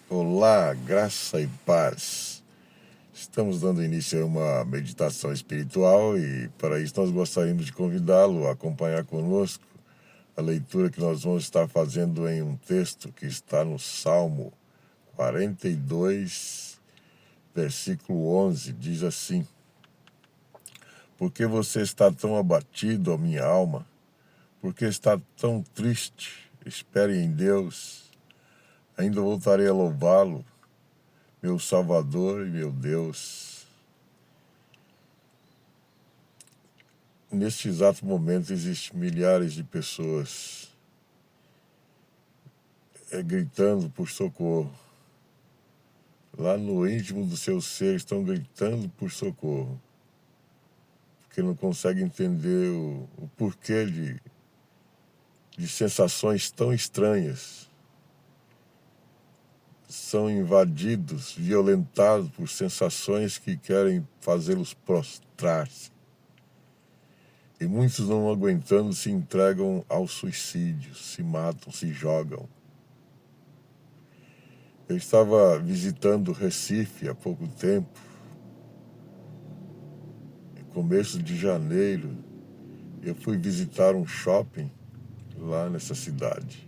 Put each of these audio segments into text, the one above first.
Olá, graça e paz. Estamos dando início a uma meditação espiritual e, para isso, nós gostaríamos de convidá-lo a acompanhar conosco a leitura que nós vamos estar fazendo em um texto que está no Salmo 42, versículo 11. Diz assim: Por que você está tão abatido, ó minha alma? Por que está tão triste? Espere em Deus. Ainda voltarei a louvá-lo, meu Salvador e meu Deus. Neste exato momento existem milhares de pessoas gritando por socorro. Lá no íntimo do seu ser estão gritando por socorro, porque não conseguem entender o porquê de sensações tão estranhas. São invadidos, violentados por sensações que querem fazê-los prostrar-se. E muitos, não aguentando, se entregam ao suicídio, se matam, se jogam. Eu estava visitando Recife há pouco tempo, começo de janeiro. Eu fui visitar um shopping lá nessa cidade.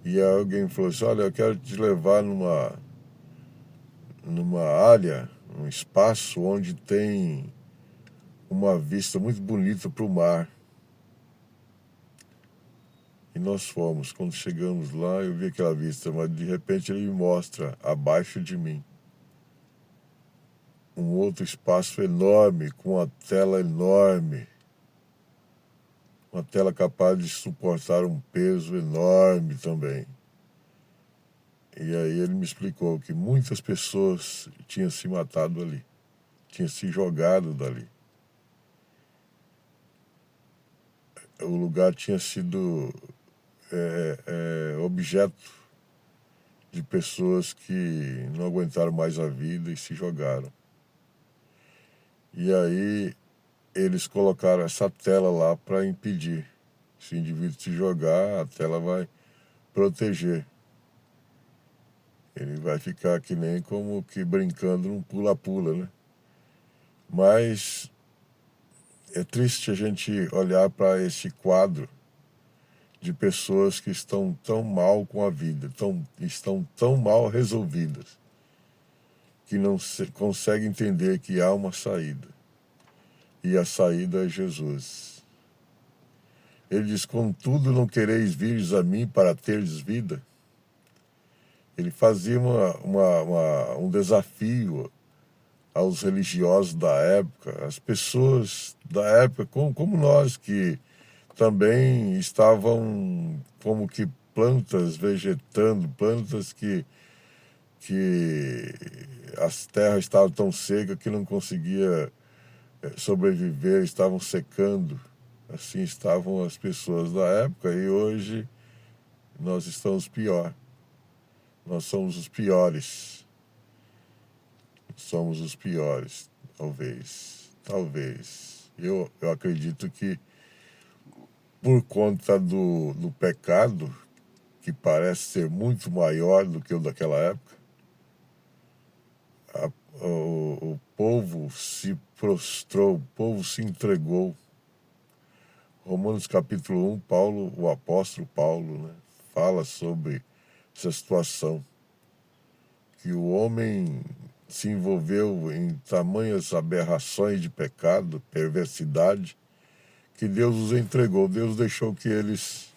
E alguém falou assim: olha, eu quero te levar numa área, um espaço onde tem uma vista muito bonita para o mar. E nós fomos. Quando chegamos lá, eu vi aquela vista, mas de repente ele me mostra, abaixo de mim, um outro espaço enorme, com uma tela enorme. Uma tela capaz de suportar um peso enorme também. E aí ele me explicou que muitas pessoas tinham se matado ali, tinham se jogado dali. O lugar tinha sido objeto de pessoas que não aguentaram mais a vida e se jogaram. E aí eles colocaram essa tela lá para impedir. Se o indivíduo se jogar, a tela vai proteger. Ele vai ficar que nem como que brincando num pula-pula, né? Mas é triste a gente olhar para esse quadro de pessoas que estão tão mal com a vida, estão tão mal resolvidas, que não conseguem entender que há uma saída. E a saída é Jesus. Ele diz: contudo, não quereis vir a mim para teres vida. Ele fazia um desafio aos religiosos da época, às pessoas da época, como nós, que também estavam como que plantas vegetando, plantas que as terras estavam tão secas que não conseguia sobreviver, estavam secando. Assim estavam as pessoas da época, e hoje nós estamos pior. Nós somos os piores. Somos os piores, talvez. Talvez. Eu acredito que por conta do pecado, que parece ser muito maior do que o daquela época, o povo se prostrou, o povo se entregou. Romanos capítulo 1, Paulo, o apóstolo Paulo, né, fala sobre essa situação, que o homem se envolveu em tamanhas aberrações de pecado, perversidade, que Deus os entregou. Deus deixou que eles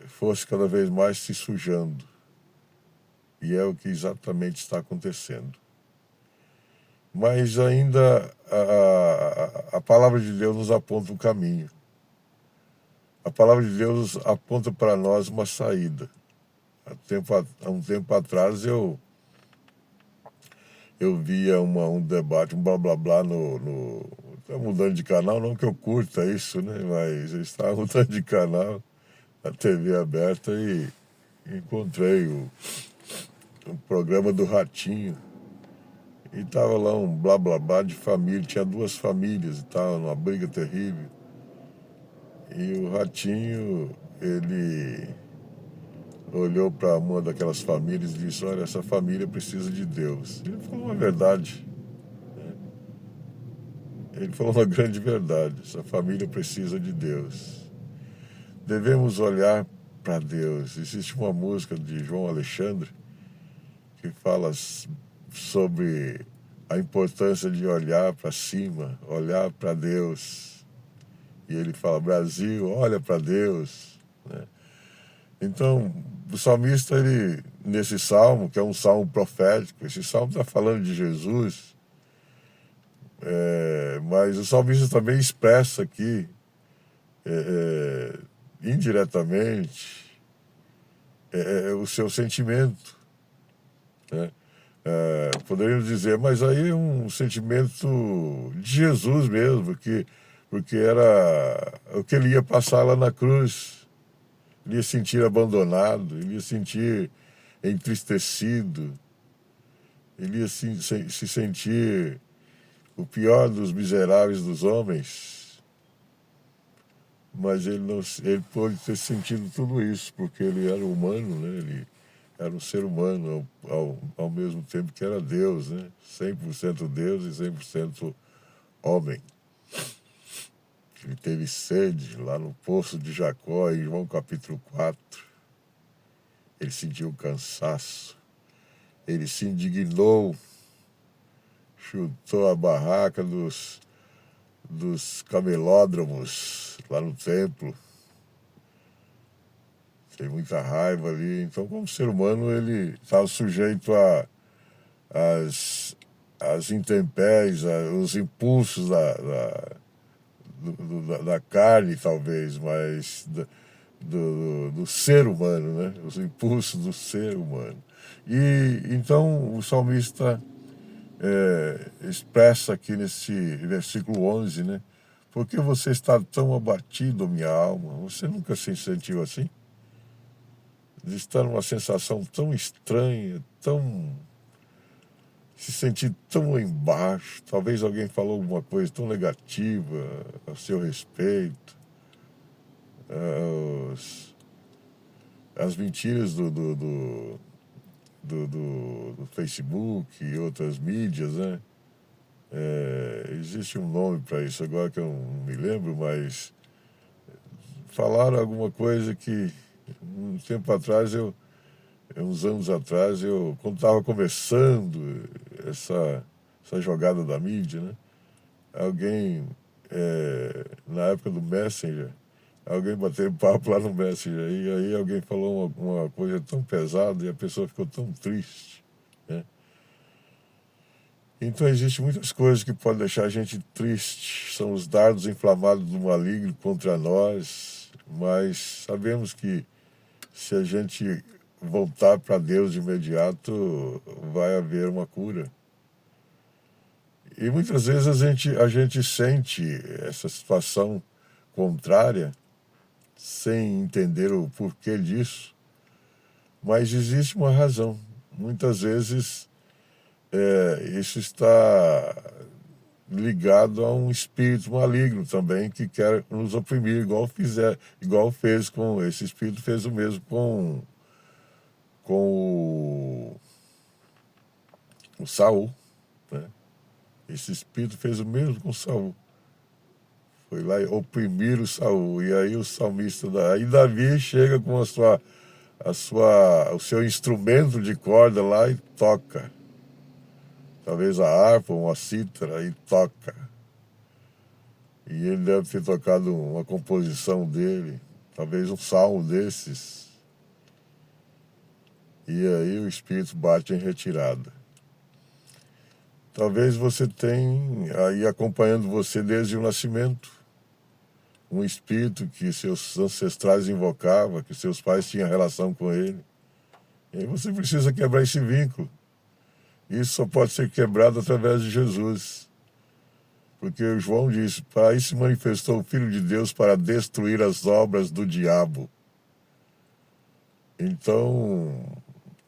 fossem cada vez mais se sujando. E é o que exatamente está acontecendo. Mas ainda a palavra de Deus nos aponta um caminho. A palavra de Deus aponta para nós uma saída. Há um tempo atrás eu via um debate, um blá blá blá Tá mudando de canal, não que eu curta isso, né? Mas eu estava mudando de canal, a TV aberta, e encontrei o programa do Ratinho. E tava lá um blá blá blá de família, tinha duas famílias e tal, numa briga terrível. E o Ratinho, ele olhou para uma daquelas famílias e disse: olha, essa família precisa de Deus. Ele falou uma verdade. Ele falou uma grande verdade. Essa família precisa de Deus. Devemos olhar para Deus. Existe uma música de João Alexandre que fala sobre a importância de olhar para cima, olhar para Deus. E ele fala: Brasil, olha para Deus, né? Então, o salmista, ele, nesse salmo, que é um salmo profético, esse salmo está falando de Jesus, mas o salmista também expressa aqui, indiretamente, o seu sentimento, né? Poderíamos dizer, mas aí é um sentimento de Jesus mesmo, porque era o que ele ia passar lá na cruz. Ele ia sentir abandonado, ele ia sentir entristecido, ele ia se sentir o pior dos miseráveis dos homens. Mas ele pôde ter sentido tudo isso, porque ele era humano, né? Ele era um ser humano ao mesmo tempo que era Deus, né? 100% Deus e 100% homem. Ele teve sede lá no poço de Jacó, em João capítulo 4. Ele sentiu cansaço. Ele se indignou, chutou a barraca dos camelódromos lá no templo. Tem muita raiva ali. Então, como ser humano, ele estava sujeito às intempéries, aos impulsos da carne, talvez, mas do ser humano, né? Os impulsos do ser humano. E então o salmista expressa aqui nesse versículo 11, né? Por que você está tão abatido, minha alma? Você nunca se sentiu assim? De estar numa sensação tão estranha, se sentir tão lá embaixo. Talvez alguém falou alguma coisa tão negativa a seu respeito. As mentiras do Facebook e outras mídias, né? Existe um nome para isso agora que eu não me lembro, mas falaram alguma coisa que um tempo atrás, uns anos atrás, quando estava começando essa jogada da mídia, né? Alguém, na época do Messenger, alguém bateu papo lá no Messenger, e aí alguém falou uma coisa tão pesada e a pessoa ficou tão triste, né? Então existem muitas coisas que podem deixar a gente triste. São os dardos inflamados do maligno contra nós, mas sabemos que se a gente voltar para Deus de imediato, vai haver uma cura. E muitas vezes a gente sente essa situação contrária, sem entender o porquê disso, mas existe uma razão. Muitas vezes isso está ligado a um espírito maligno também que quer nos oprimir, igual fez com esse espírito, fez o mesmo com o Saul, né? Esse espírito fez o mesmo com Saul. Foi lá e oprimir o Saul. E aí o salmista, aí Davi chega com o seu instrumento de corda lá e toca. Talvez a harpa, uma cítara, e toca. E ele deve ter tocado uma composição dele, talvez um salmo desses. E aí o espírito bate em retirada. Talvez você tenha aí acompanhando você desde o nascimento um espírito que seus ancestrais invocavam, que seus pais tinham relação com ele. E aí você precisa quebrar esse vínculo. Isso só pode ser quebrado através de Jesus. Porque o João disse: para isso se manifestou o Filho de Deus para destruir as obras do diabo. Então,